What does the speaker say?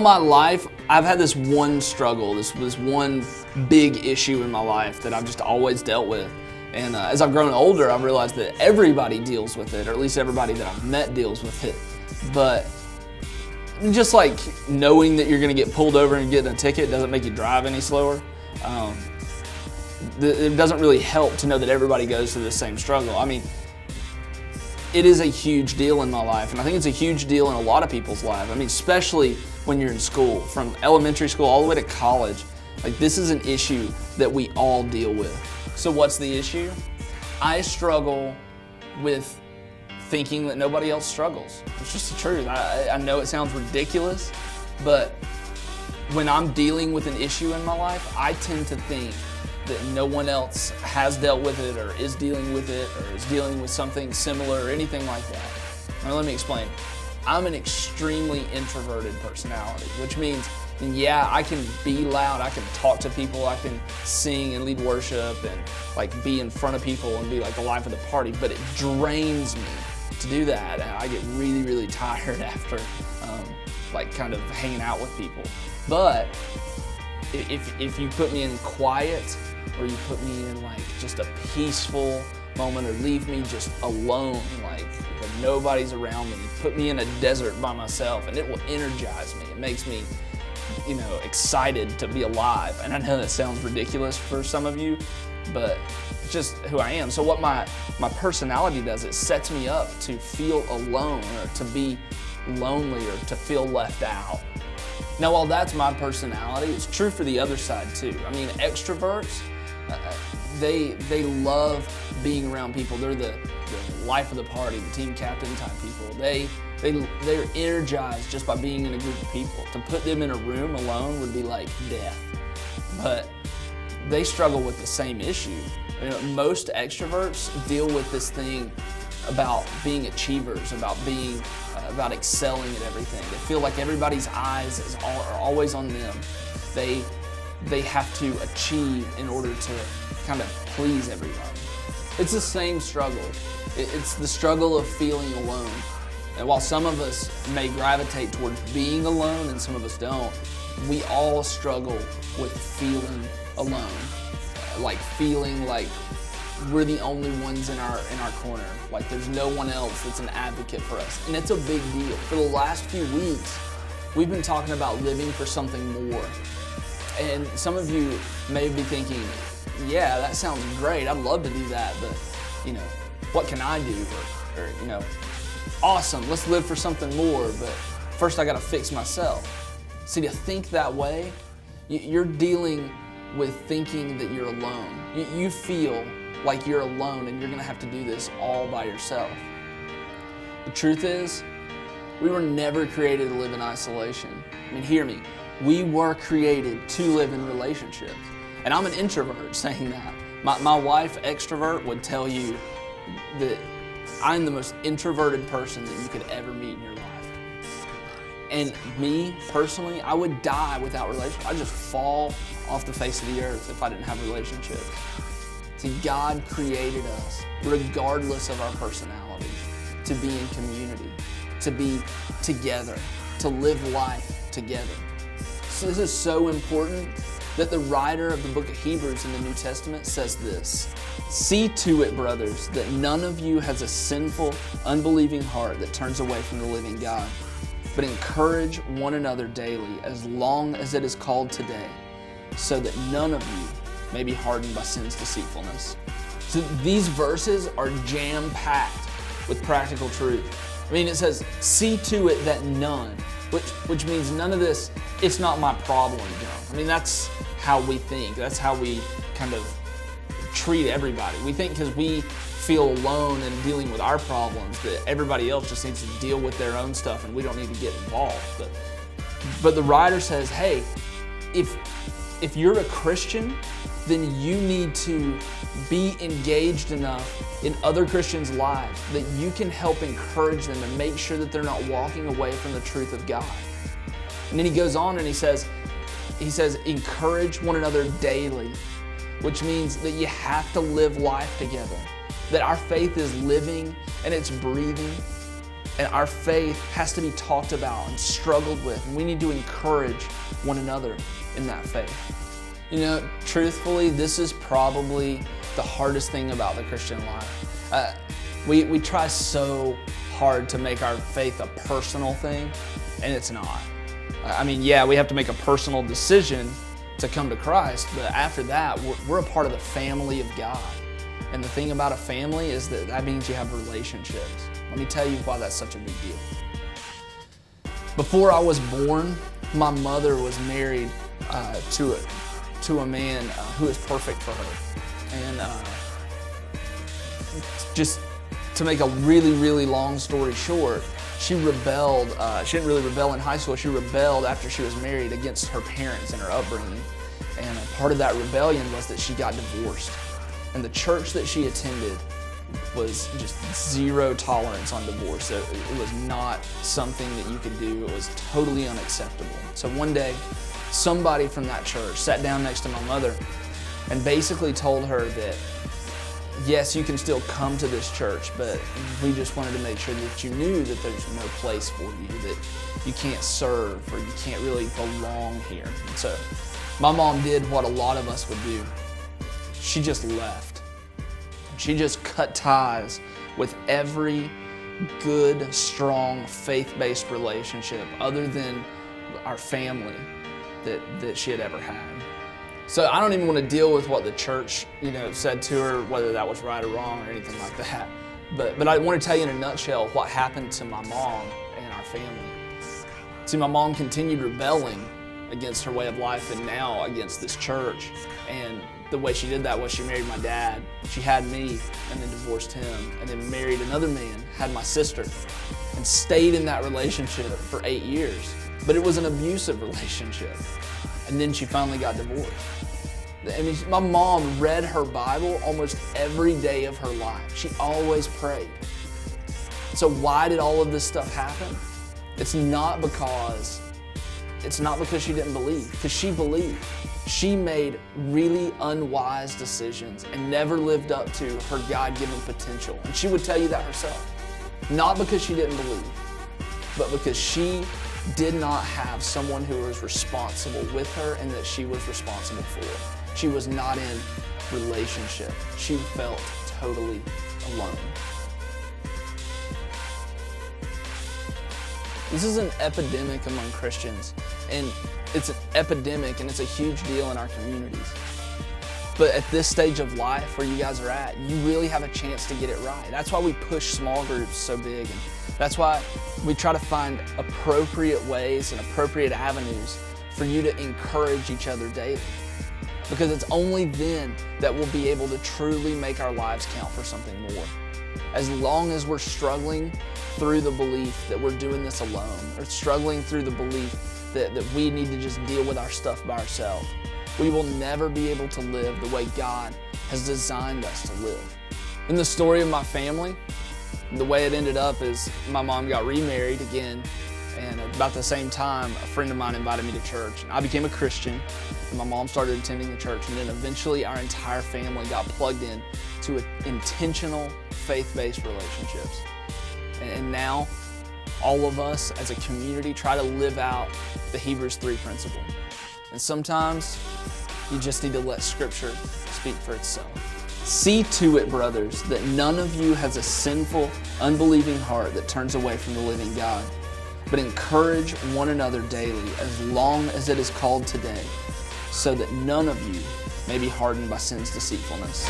my life, I've had this one struggle, this one big issue in my life that I've just always dealt with. And as I've grown older, I've realized that everybody deals with it, or at least everybody that I've met deals with it. But just like knowing that you're going to get pulled over and get a ticket doesn't make you drive any slower. It doesn't really help to know that everybody goes through the same struggle. I mean, it is a huge deal in my life, and I think it's a huge deal in a lot of people's lives. I mean, especially when you're in school, from elementary school all the way to college. Like, this is an issue that we all deal with. So what's the issue? I struggle with thinking that nobody else struggles. It's just the truth. I know it sounds ridiculous, but when I'm dealing with an issue in my life, I tend to think that no one else has dealt with it or is dealing with it or is dealing with something similar or anything like that. Now let me explain. I'm an extremely introverted personality, which means, yeah, I can be loud, I can talk to people, I can sing and lead worship and like be in front of people and be like the life of the party, but it drains me to do that. And I get really, really tired after like kind of hanging out with people. But if you put me in quiet, or you put me in like just a peaceful moment, or leave me just alone, like when nobody's around me, put me in a desert by myself, and it will energize me. It makes me, excited to be alive. And I know that sounds ridiculous for some of you, but it's just who I am. So what my personality does, it sets me up to feel alone, or to be lonely, or to feel left out. Now, while that's my personality, it's true for the other side too. I mean, extroverts, they love being around people. They're the life of the party, the team captain type people. They're energized just by being in a group of people. To put them in a room alone would be like death. But they struggle with the same issue. Most extroverts deal with this thing about being achievers, about excelling at everything. They feel like everybody's eyes are always on them. They have to achieve in order to kind of please everybody. It's the same struggle. It's the struggle of feeling alone. And while some of us may gravitate towards being alone and some of us don't, we all struggle with feeling alone. Like feeling like we're the only ones in our corner. Like there's no one else that's an advocate for us. And it's a big deal. For the last few weeks, we've been talking about living for something more. And some of you may be thinking, yeah, that sounds great. I'd love to do that, but what can I do? Or awesome, let's live for something more, but first I gotta fix myself. See, to think that way, you're dealing with thinking that you're alone. You feel like you're alone and you're gonna have to do this all by yourself. The truth is, we were never created to live in isolation. I mean, hear me. We were created to live in relationships. And I'm an introvert saying that. My wife, extrovert, would tell you that I'm the most introverted person that you could ever meet in your life. And me, personally, I would die without relationships. I'd just fall off the face of the earth if I didn't have relationships. See, God created us, regardless of our personalities, to be in community, to be together, to live life together. So this is so important that the writer of the book of Hebrews in the New Testament says this: "See to it, brothers, that none of you has a sinful, unbelieving heart that turns away from the living God, but encourage one another daily as long as it is called today, so that none of you may be hardened by sin's deceitfulness." So these verses are jam-packed with practical truth. I mean, it says, see to it that none, which means none of this, it's not my problem, John. I mean, that's how we think. That's how we kind of treat everybody. We think because we feel alone and dealing with our problems that everybody else just needs to deal with their own stuff and we don't need to get involved. But the writer says, hey, if you're a Christian, then you need to be engaged enough in other Christians' lives that you can help encourage them and make sure that they're not walking away from the truth of God. And then he goes on and he says, encourage one another daily, which means that you have to live life together, that our faith is living and it's breathing. And our faith has to be talked about and struggled with, and we need to encourage one another in that faith. You know, truthfully, this is probably the hardest thing about the Christian life. We try so hard to make our faith a personal thing, and it's not. I mean, yeah, we have to make a personal decision to come to Christ, but after that, we're a part of the family of God. And the thing about a family is that means you have relationships. Let me tell you why that's such a big deal. Before I was born, my mother was married to a man who is perfect for her. And just to make a really, really long story short, she rebelled. She didn't really rebel in high school. She rebelled after she was married against her parents and her upbringing. And a part of that rebellion was that she got divorced. And the church that she attended was just zero tolerance on divorce. It was not something that you could do. It was totally unacceptable. So one day, somebody from that church sat down next to my mother and basically told her that, yes, you can still come to this church, but we just wanted to make sure that you knew that there's no place for you, that you can't serve or you can't really belong here. And so my mom did what a lot of us would do. She just left. She just cut ties with every good, strong, faith-based relationship other than our family that she had ever had. So I don't even want to deal with what the church, said to her, whether that was right or wrong or anything like that. But I want to tell you in a nutshell what happened to my mom and our family. See, my mom continued rebelling against her way of life and now against this church. And the way she did that was she married my dad. She had me and then divorced him and then married another man, had my sister, and stayed in that relationship for 8 years. But it was an abusive relationship. And then she finally got divorced. I mean, my mom read her Bible almost every day of her life. She always prayed. So why did all of this stuff happen? It's not because she didn't believe, because she believed. She made really unwise decisions and never lived up to her God-given potential. And she would tell you that herself. Not because she didn't believe, but because she did not have someone who was responsible with her and that she was responsible for. She was not in relationship. She felt totally alone. This is an epidemic among Christians, and it's an epidemic and it's a huge deal in our communities. But at this stage of life where you guys are at, you really have a chance to get it right. That's why we push small groups so big, and that's why we try to find appropriate ways and appropriate avenues for you to encourage each other daily. Because it's only then that we'll be able to truly make our lives count for something more. As long as we're struggling through the belief that we're doing this alone, or struggling through the belief that we need to just deal with our stuff by ourselves, we will never be able to live the way God has designed us to live. In the story of my family, the way it ended up is my mom got remarried again, and about the same time, a friend of mine invited me to church, and I became a Christian, and my mom started attending the church, and then eventually our entire family got plugged in to intentional faith-based relationships. And now, all of us as a community try to live out the Hebrews 3 principle. And sometimes, you just need to let Scripture speak for itself. See to it, brothers, that none of you has a sinful, unbelieving heart that turns away from the living God, but encourage one another daily as long as it is called today, so that none of you may be hardened by sin's deceitfulness.